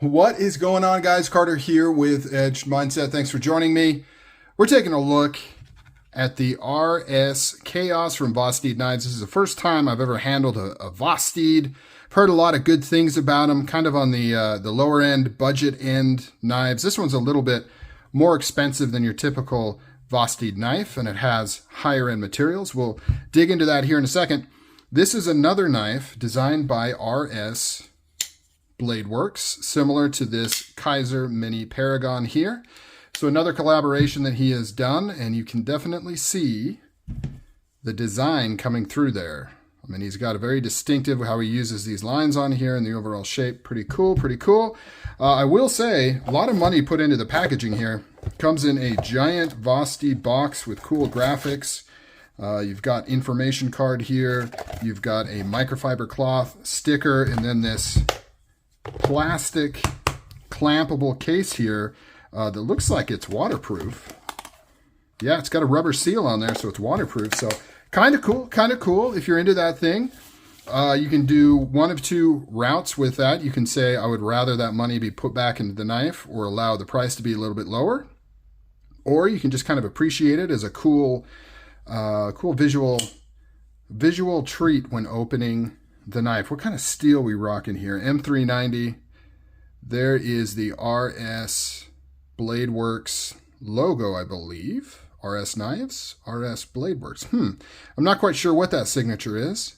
What is going on, guys? Carter here with Edge Mindset. Thanks for joining me. We're taking a look at the RSKAOS from Vosteed knives. This is the first time I've ever handled a Vosteed. I've heard a lot of good things about them, kind of on the lower end, budget end knives. This one's a little bit more expensive than your typical Vosteed knife, and it has higher end materials. We'll dig into that here in a second. This is another knife designed by RS Bladeworks, similar to this Kaiser Mini Paragon here. So another collaboration that he has done, and you can definitely see the design coming through there. I mean, he's got a very distinctive how he uses these lines on here and the overall shape. Pretty cool, pretty cool. I will say, a lot of money put into the packaging here. Comes in a giant Vosteed box with cool graphics. You've got information card here. You've got a microfiber cloth sticker, and then this plastic clampable case here that looks like it's waterproof. Yeah, it's got a rubber seal on there, so it's waterproof. So kind of cool, kind of cool if you're into that thing. You can do one of two routes with that. You can say, I would rather that money be put back into the knife or allow the price to be a little bit lower. Or you can just kind of appreciate it as a cool, cool visual treat when opening the knife. What kind of steel we rocking here? M390. There is the RS Bladeworks logo, I believe. RS Knives, RS Bladeworks. I'm not quite sure what that signature is.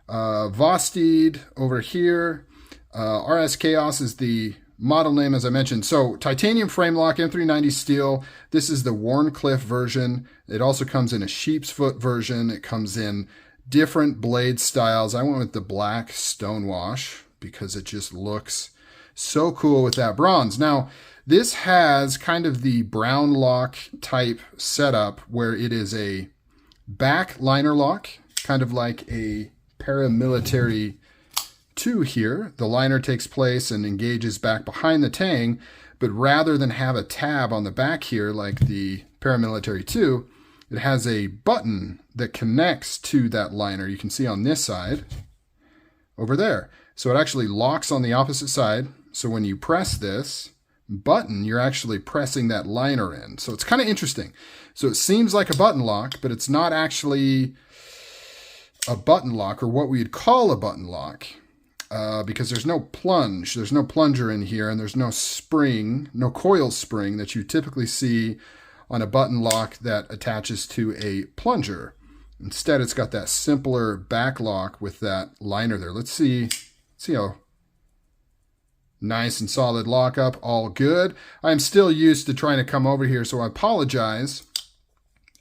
Vosteed over here. RSKAOS is the model name, as I mentioned. So titanium frame lock, M390 steel. This is the Warncliffe version. It also comes in a sheep's foot version. It comes in different blade styles. I went with the black stonewash because it just looks so cool with that bronze. Now, this has kind of the brown lock type setup where it is a back liner lock, kind of like a paramilitary 2 here. The liner takes place and engages back behind the tang, but rather than have a tab on the back here like the paramilitary 2, it has a button that connects to that liner. You can see on this side over there. So it actually locks on the opposite side. So when you press this button, you're actually pressing that liner in. So it's kind of interesting. So it seems like a button lock, but it's not actually a button lock or what we'd call a button lock because there's no plunge. There's no plunger in here, and there's no spring, no coil spring that you typically see on a button lock that attaches to a plunger. Instead, it's got that simpler back lock with that liner there. Let's see how nice and solid lockup, all good. I'm still used to trying to come over here, so I apologize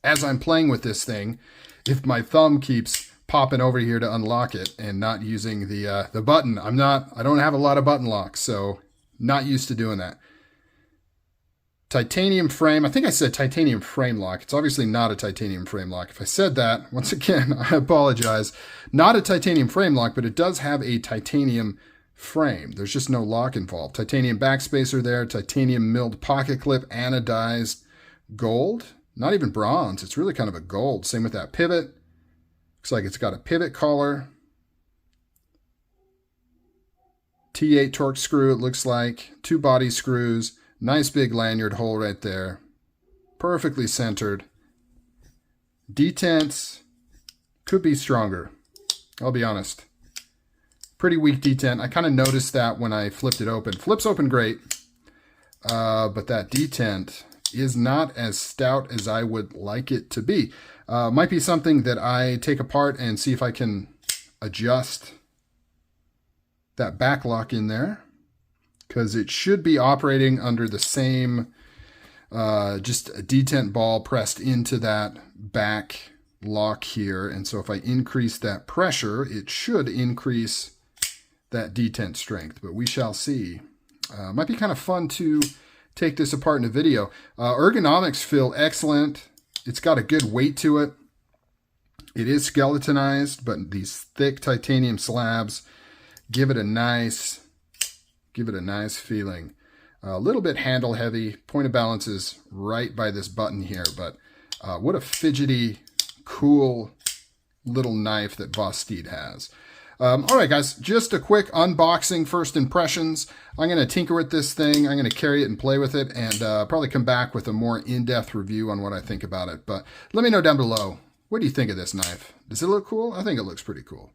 as I'm playing with this thing if my thumb keeps popping over here to unlock it and not using the button. I don't have a lot of button locks, so not used to doing that. Titanium frame. I think I said titanium frame lock. It's obviously not a titanium frame lock. If I said that, once again, I apologize. Not a titanium frame lock, but it does have a titanium frame. There's just no lock involved. Titanium backspacer there, titanium milled pocket clip, anodized gold. Not even bronze. It's really kind of a gold. Same with that pivot. Looks like it's got a pivot collar. T8 torque screw, it looks like. 2 body screws. Nice big lanyard hole right there. Perfectly centered. Detents could be stronger. I'll be honest. Pretty weak detent. I kind of noticed that when I flipped it open. Flips open great, but that detent is not as stout as I would like it to be. Might be something that I take apart and see if I can adjust that back lock in there, because it should be operating under the same, just a detent ball pressed into that back lock here. And so if I increase that pressure, it should increase that detent strength, but we shall see. Might be kind of fun to take this apart in a video. Ergonomics feel excellent. It's got a good weight to it. It is skeletonized, but these thick titanium slabs give it a nice feeling. A little bit handle heavy. Point of balance is right by this button here, but what a fidgety, cool little knife that Vosteed has. All right, guys, just a quick unboxing, first impressions. I'm going to tinker with this thing. I'm going to carry it and play with it, and probably come back with a more in-depth review on what I think about it. But let me know down below, what do you think of this knife? Does it look cool? I think it looks pretty cool.